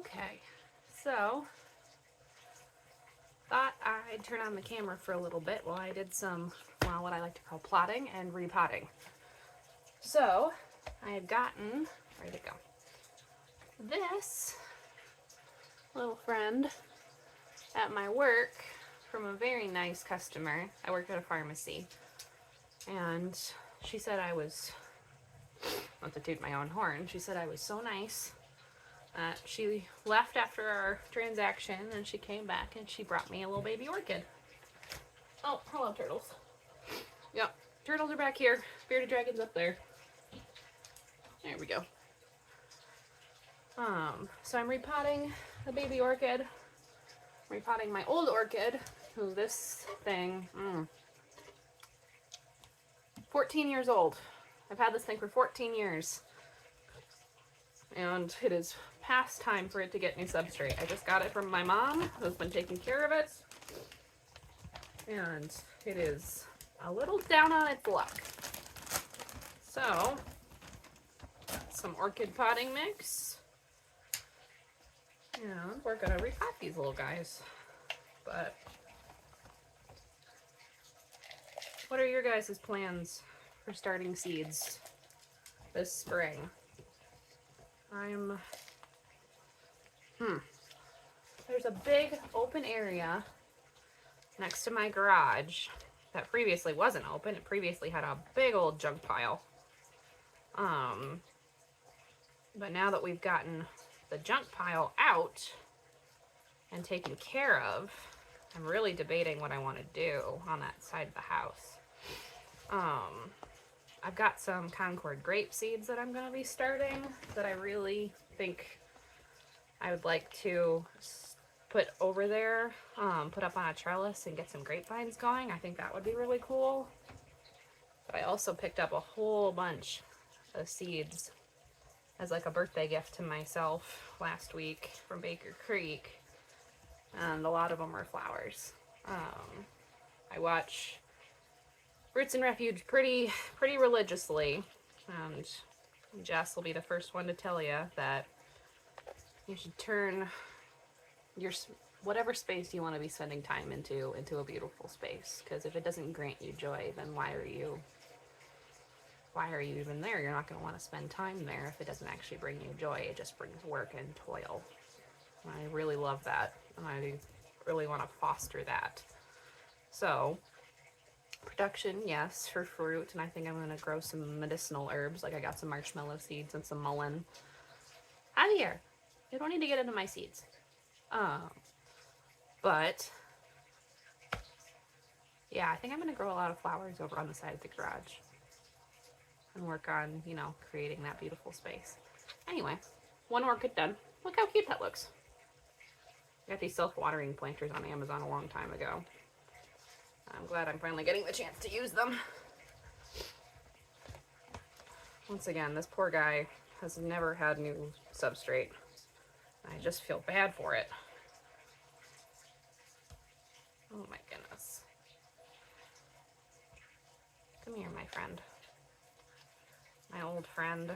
Okay, so thought I'd turn on the camera for a little bit while I did some, well, what I like to call plotting and repotting. So I had gotten, where'd it go? This little friend at my work from a very nice customer. I work at a pharmacy, and she said I was, not to toot my own horn, she said I was so nice. She left after our transaction, and she came back and she brought me a little baby orchid. Oh, hello, turtles. Yep, turtles are back here. Bearded dragon's up there. There we go. So I'm repotting the baby orchid. Repotting my old orchid, who this thing, 14 years old. I've had this thing for 14 years. And it is past time for it to get new substrate. I just got it from my mom, who's been taking care of it. And it is a little down on its luck. So, got some orchid potting mix. And we're gonna repot these little guys. But what are your guys' plans for starting seeds this spring? There's a big open area next to my garage that previously wasn't open. It previously had a big old junk pile. But now that we've gotten the junk pile out and taken care of, I'm really debating what I want to do on that side of the house. I've got some Concord grape seeds that I'm going to be starting that I really think I would like to put over there, put up on a trellis and get some grapevines going. I think that would be really cool. But I also picked up a whole bunch of seeds as like a birthday gift to myself last week from Baker Creek, and a lot of them are flowers. I watch Roots and Refuge pretty religiously, and Jess will be the first one to tell you that you should turn your whatever space you want to be spending time into a beautiful space, because if it doesn't grant you joy, then why are you even there? You're not going to want to spend time there if it doesn't actually bring you joy. It just brings work and toil. And I really love that, and I really want to foster that. So production, yes, for fruit, and I think I'm going to grow some medicinal herbs. Like I got some marshmallow seeds and some mullein. Out of here. You don't need to get into my seeds. But yeah, I think I'm going to grow a lot of flowers over on the side of the garage and work on, creating that beautiful space. Anyway, one orchid done. Look how cute that looks. I got these self-watering planters on Amazon a long time ago. I'm glad I'm finally getting the chance to use them. Once again, this poor guy has never had new substrate. I just feel bad for it. Oh my goodness. Come here, my friend. My old friend.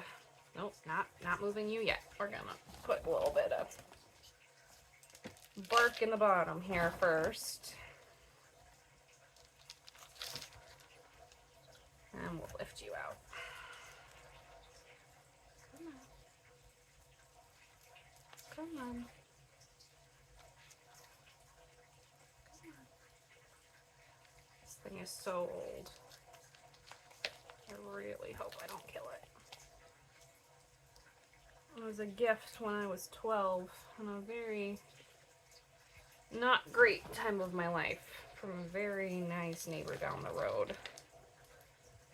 Nope, not moving you yet. We're gonna put a little bit of bark in the bottom here first. And we'll lift you out. Come on. Come on. Come on. This thing is so old. I really hope I don't kill it. It was a gift when I was 12 on a very not great time of my life from a very nice neighbor down the road.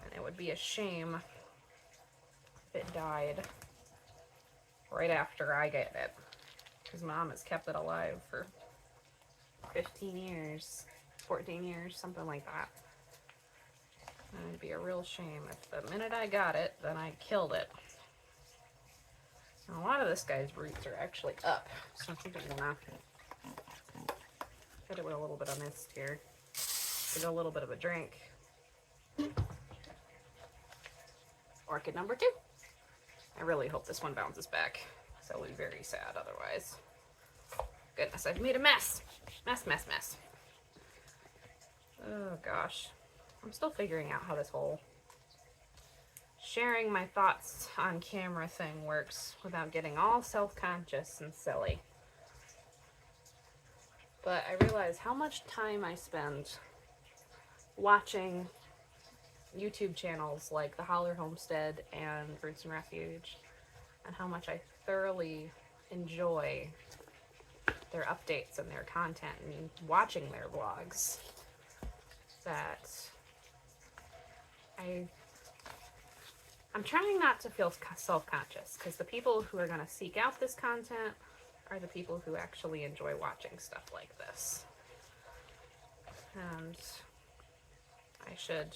And it would be a shame if it died right after I get it, because Mom has kept it alive for 15 years, 14 years, something like that. And it'd be a real shame if the minute I got it, then I killed it. And a lot of this guy's roots are actually up, so I think I'm gonna hit it with a little bit of mist here. Get a little bit of a drink. Orchid number 2. I really hope this one bounces back, because I'll be very sad otherwise. Goodness, I've made a mess. Mess, mess, mess. Oh gosh. I'm still figuring out how this whole sharing my thoughts on camera thing works without getting all self-conscious and silly. But I realize how much time I spend watching YouTube channels like The Holler Homestead and Roots and Refuge, and how much I thoroughly enjoy their updates and their content and watching their vlogs, that I'm trying not to feel self-conscious, because the people who are going to seek out this content are the people who actually enjoy watching stuff like this. And I should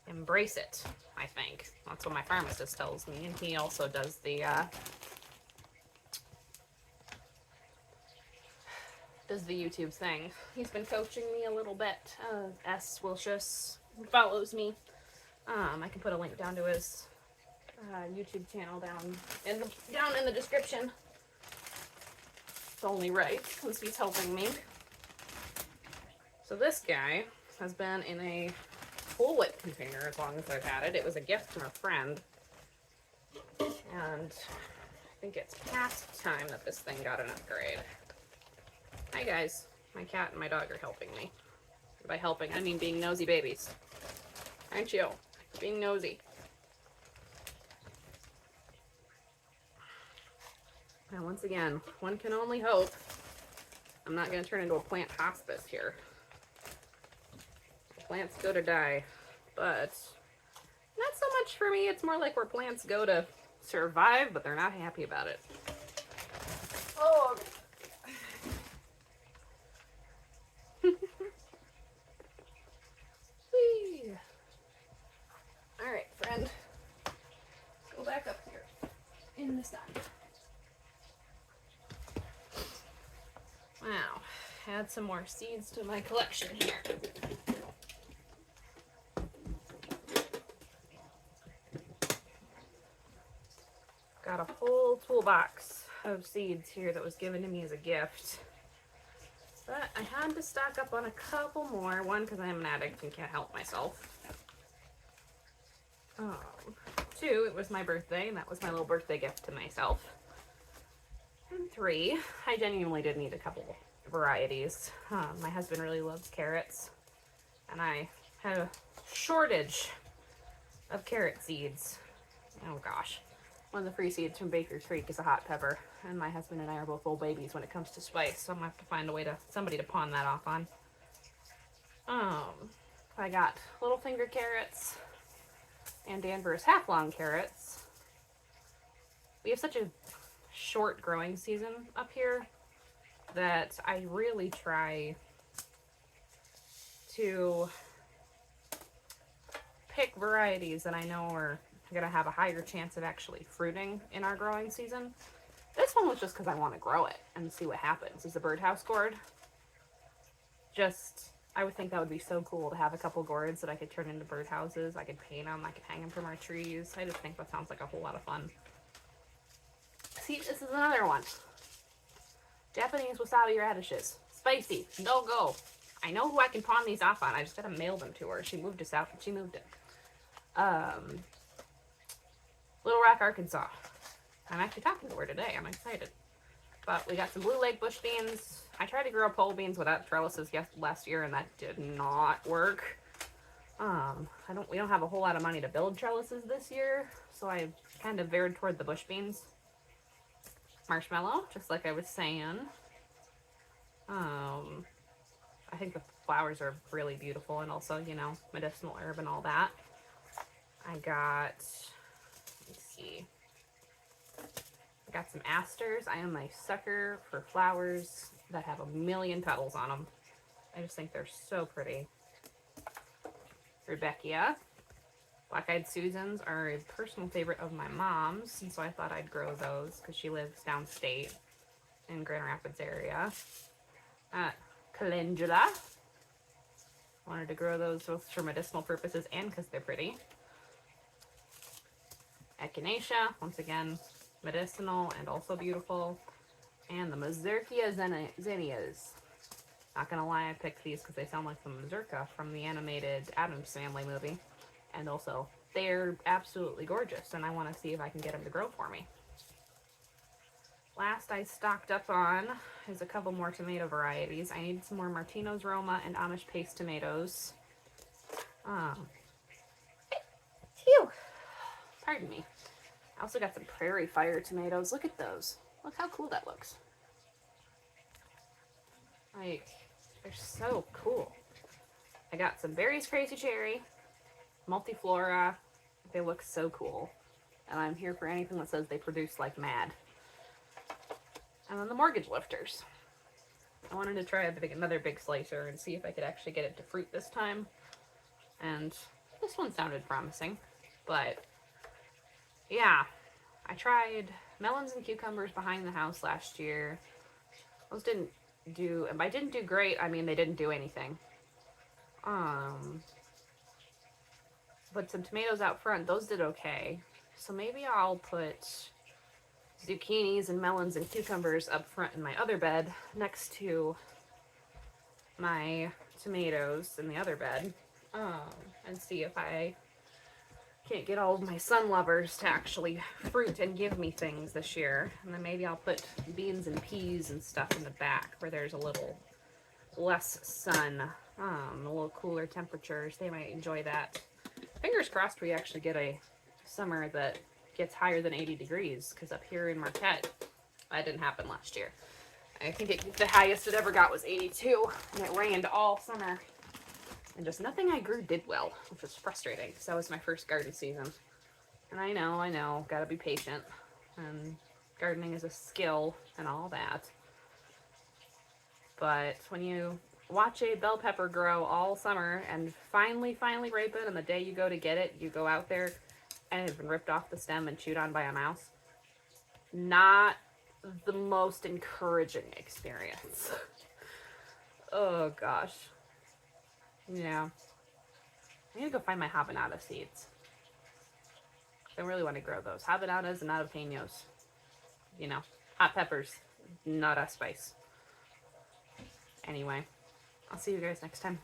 embrace it, I think. That's what my pharmacist tells me, and he also does the YouTube thing. He's been coaching me a little bit. S. Wilshus follows me. I can put a link down to his YouTube channel down in the description. It's only right, since he's helping me. So this guy has been in a Cool Whip container as long as I've had it. It was a gift from a friend. And I think it's past time that this thing got an upgrade. Hi guys. My cat and my dog are helping me. By helping, I mean being nosy babies. Aren't you? Being nosy. Now once again, one can only hope I'm not going to turn into a plant hospice here. Plants go to die, but not so much for me. It's more like where plants go to survive, but they're not happy about it. Oh. Whee. All right, friend. Let's go back up here in the sun. Wow, add some more seeds to my collection here. Got a whole toolbox of seeds here that was given to me as a gift. But I had to stock up on a couple more. One, because I am an addict and can't help myself. Two, it was my birthday, and that was my little birthday gift to myself. And three, I genuinely did need a couple varieties. My husband really loves carrots, and I had a shortage of carrot seeds. Oh gosh. One of the free seeds from Baker Creek is a hot pepper, and my husband and I are both old babies when it comes to spice, so I'm gonna have to find a way somebody to pawn that off on. I got little finger carrots and Danvers half-long carrots. We have such a short growing season up here that I really try to pick varieties that I know are going to have a higher chance of actually fruiting in our growing season. This one was just because I want to grow it and see what happens. This is a birdhouse gourd. I would think that would be so cool to have a couple gourds that I could turn into birdhouses. I could paint them. I could hang them from our trees. I just think that sounds like a whole lot of fun. See, this is another one. Japanese wasabi radishes. Spicy. No go. I know who I can pawn these off on. I just gotta mail them to her. She moved us out. She moved it. Little Rock, Arkansas. I'm actually talking to her today. I'm excited. But we got some Blue Lake bush beans. I tried to grow pole beans without trellises last year, and that did not work. We don't have a whole lot of money to build trellises this year, so I kind of veered toward the bush beans. Marshmallow, just like I was saying. I think the flowers are really beautiful, and also, you know, medicinal herb and all that. I got, let's see, I got some asters. I am a sucker for flowers that have a million petals on them. I just think they're so pretty. Rebecca. Black-eyed Susans are a personal favorite of my mom's, and so I thought I'd grow those because she lives downstate in Grand Rapids area. Calendula. Wanted to grow those both for medicinal purposes and because they're pretty. Echinacea, once again, medicinal and also beautiful. And the Mazurkia zinnias. Not gonna lie, I picked these because they sound like the mazurka from the animated Addams Family movie. And also, they're absolutely gorgeous, and I want to see if I can get them to grow for me. Last I stocked up on is a couple more tomato varieties. I need some more Martino's Roma and Amish paste tomatoes. Phew! Pardon me. I also got some Prairie Fire tomatoes. Look at those. Look how cool that looks. Like, they're so cool. I got some Berries Crazy Cherry, Multiflora. They look so cool. And I'm here for anything that says they produce like mad. And then the Mortgage Lifters. I wanted to try another big slicer and see if I could actually get it to fruit this time. And this one sounded promising. But, yeah. I tried melons and cucumbers behind the house last year. Those didn't do... If I didn't do great, I mean, they didn't do anything. But some tomatoes out front, those did okay. So maybe I'll put zucchinis and melons and cucumbers up front in my other bed next to my tomatoes in the other bed, and see if I can't get all of my sun lovers to actually fruit and give me things this year. And then maybe I'll put beans and peas and stuff in the back where there's a little less sun, a little cooler temperatures. They might enjoy that. Fingers crossed we actually get a summer that gets higher than 80 degrees, because up here in Marquette, that didn't happen last year. I think the highest it ever got was 82, and it rained all summer. And just nothing I grew did well, which was frustrating, because that was my first garden season. And I know, gotta be patient. And gardening is a skill and all that. But when you watch a bell pepper grow all summer and finally ripen, and the day you go to get it, you go out there and it's been ripped off the stem and chewed on by a mouse. Not the most encouraging experience. Oh gosh. Yeah. I need to go find my habanada seeds. I really want to grow those. Habanadas and jalapenos. You know, hot peppers, not a spice. Anyway, I'll see you guys next time.